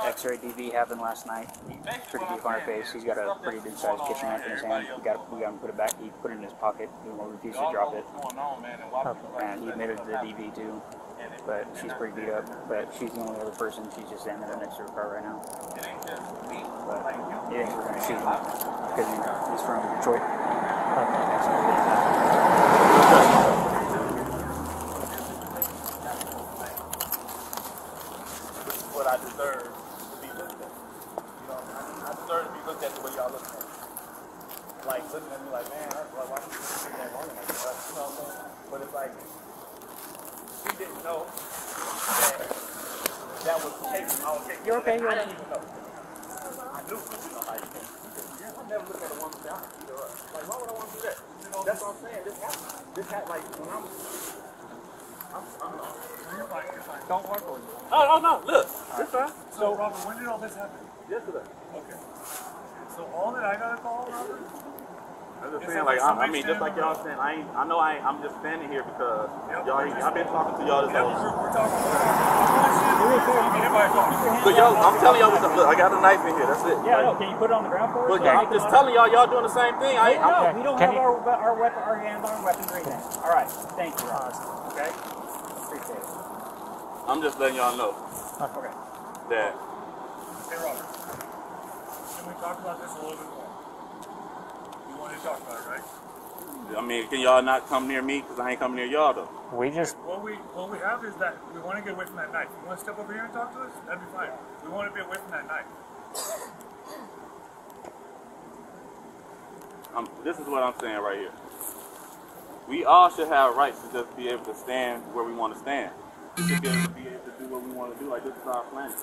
X-ray DV happened last night. Pretty deep on her face. He's got a pretty good sized kitchen knife in his hand. We got him to put it back. He put it in his pocket. He refused to drop it. And he admitted to the DV too. But she's pretty beat up. But she's the only other person. She's just standing there next to her car right now. But yeah, we're gonna shoot him because he's from Detroit. What I deserve to be looked at. You know, I deserve to be looked at the way y'all look at me. Like, looking at me like, man, why did you take that long like that? You know what I'm saying? But it's like, she didn't know that was taken. You're okay, you're I okay. didn't even know. I knew, you know how you think. I never looked at a woman and said, I can beat her up. Like, why would I want to do that? You know, that's what I'm saying. This happened, like, when I'm You're fine, you're fine. Don't walk over. Oh, no, look. It's fine. So, Robert, when did all this happen? Yesterday. Okay. So, all that I got to call, Robert? I'm just saying, like, I mean, just like y'all saying, I'm just standing here because y'all, I've been talking to y'all this whole time. We're talking about So y'all, I'm telling y'all, look, I got a knife in here, that's it. Yeah, no, can you put it on the ground for us? Look, I'm just telling y'all doing the same thing. We don't have our hands on weapons right now. All right, thank you, Ross. Okay? Appreciate it. I'm just letting y'all know Okay. that. Hey, Robert. Can we talk about this a little bit more? You want to talk about it, right? I mean, can y'all not come near me? Because I ain't coming near y'all, though. We just... What we have is that we want to get away from that knife. You want to step over here and talk to us? That'd be fine. We want to be away from that knife. This is what I'm saying right here. We all should have rights to just be able to stand where we want to stand. We should be able to do what we want to do. Like, this is our planet.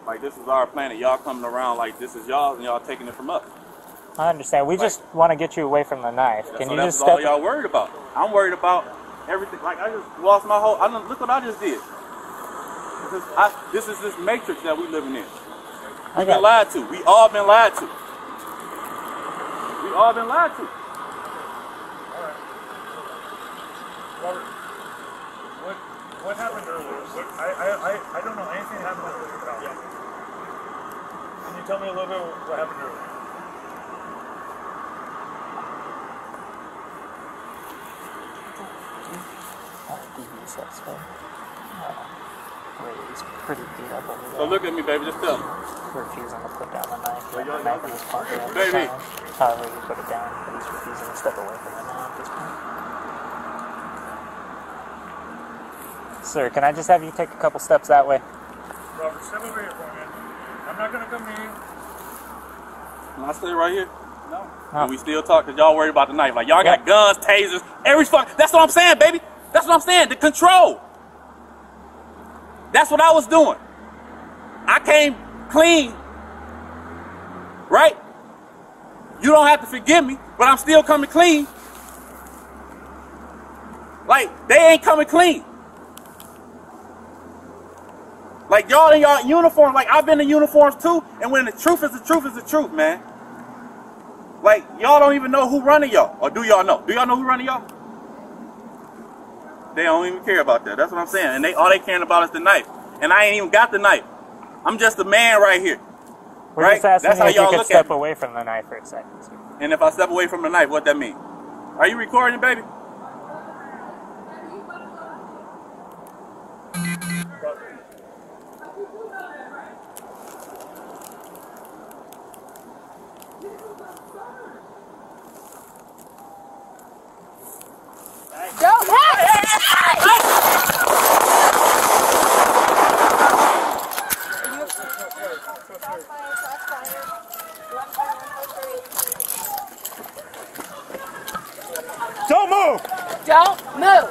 Like, this is our planet. Y'all coming around like this is y'all, and y'all taking it from us. I understand. We just want to get you away from the knife. Can you just step... That's all y'all worried about. I'm worried about everything. Like, I just lost my whole... look what I just did. This is this matrix that we living in. We've been lied to. We all been lied to. We all been lied to. All right. Robert, what happened earlier? I don't know anything that happened earlier. Can you tell me a little bit what happened earlier? He's pretty beat up over there. So look at me, baby. Just tell me. Refusing to put down the knife. The knife in his pocket all the Baby. time. However, he put it down, but he's refusing to step away from it now at this point. Sir, can I just have you take a couple steps that way? Robert, step over here for me. I'm not going to come near you. Can I stay right here? No. And we still talk because y'all worried about the knife. Like, y'all got guns, tasers, every fuck. That's what I'm saying, baby. That's what I'm saying. The control. That's what I was doing. I came clean. Right? You don't have to forgive me, but I'm still coming clean. Like, they ain't coming clean. Like, y'all in y'all uniforms, like, I've been in uniforms too, and when the truth is the truth is the truth, man. Like, y'all don't even know who running y'all. Or do y'all know? Do y'all know who running y'all? They don't even care about that. That's what I'm saying. And all they caring about is the knife. And I ain't even got the knife. I'm just a man right here. We're just asking you if you could step away from the knife for a second. And if I step away from the knife, what that mean? Are you recording, baby? Don't Don't move! Don't move!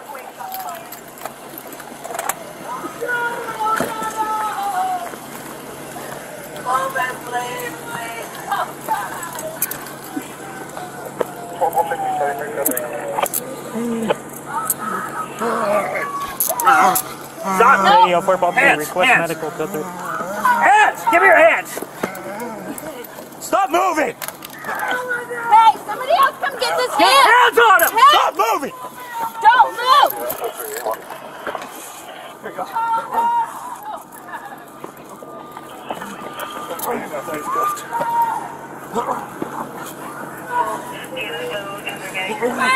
Move it, please, please! Stop! Radio 4 request medical filter. Hands! Give me your hands! Stop moving! Hey, somebody else come get this Get hands on him! Hey. Stop moving! Don't move! Here you go. Alright,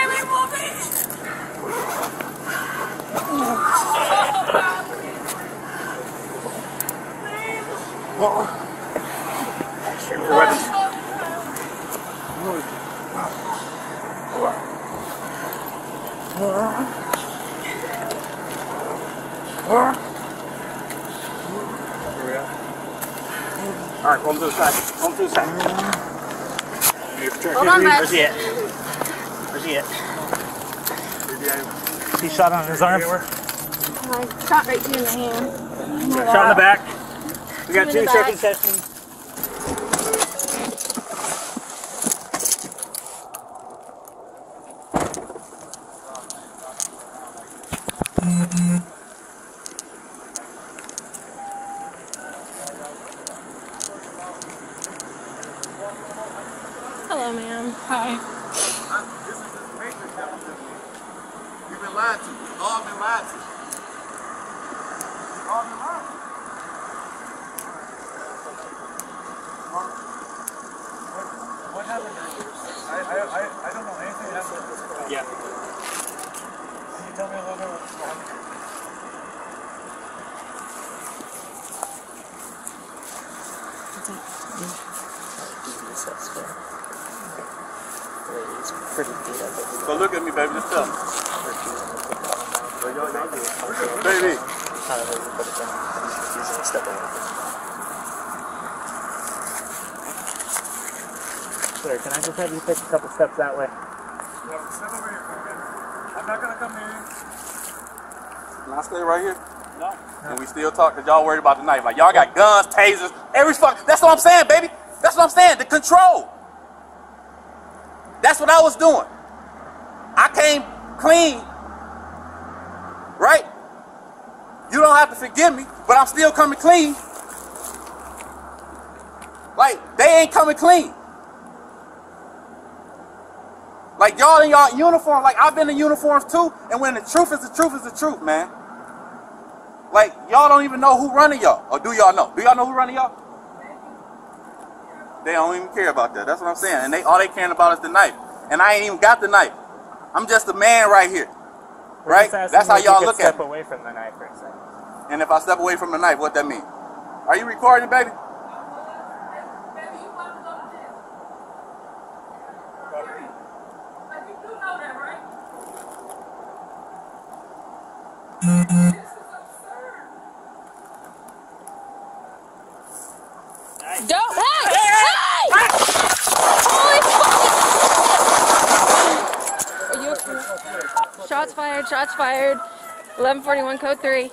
come to the side. Come to the side. Hold on, Max. Where's he at? Where's he at? He shot on his arm. I shot right here in the hand. Shot in the back. We got In 2 the back. circumcisions. Hello, ma'am. Hi. You've been lied to. All been lied to. All been lied to. What happened? I don't know anything happened. Yeah. Can you tell me a little bit what happened? So look at me, baby. Just tell me. Baby. Sir, can I just have you take a couple steps that way? Step over here. I'm not gonna come near you. Can I stay right here? No. And we still talk because y'all worried about the knife. Like y'all got guns, tasers, every fuck. That's what I'm saying, baby. That's what I'm saying. The control. That's what I was doing. I came clean, right? You don't have to forgive me, but I'm still coming clean. Like they ain't coming clean. Like y'all in y'all uniform, like I've been in uniforms too, and when the truth is the truth is the truth, man. Like y'all don't even know who running y'all, or do y'all know? Do y'all know who running y'all? They don't even care about that. That's what I'm saying. And all they caring about is the knife. And I ain't even got the knife. I'm just a man right here. Right? That's how y'all look at Step me. away from the knife for a second. And if I step away from the knife, what that mean? Are you recording, baby? Go! Hey! Hey! Holy fuck! Are you okay? Shots fired, shots fired. 1141 code 3.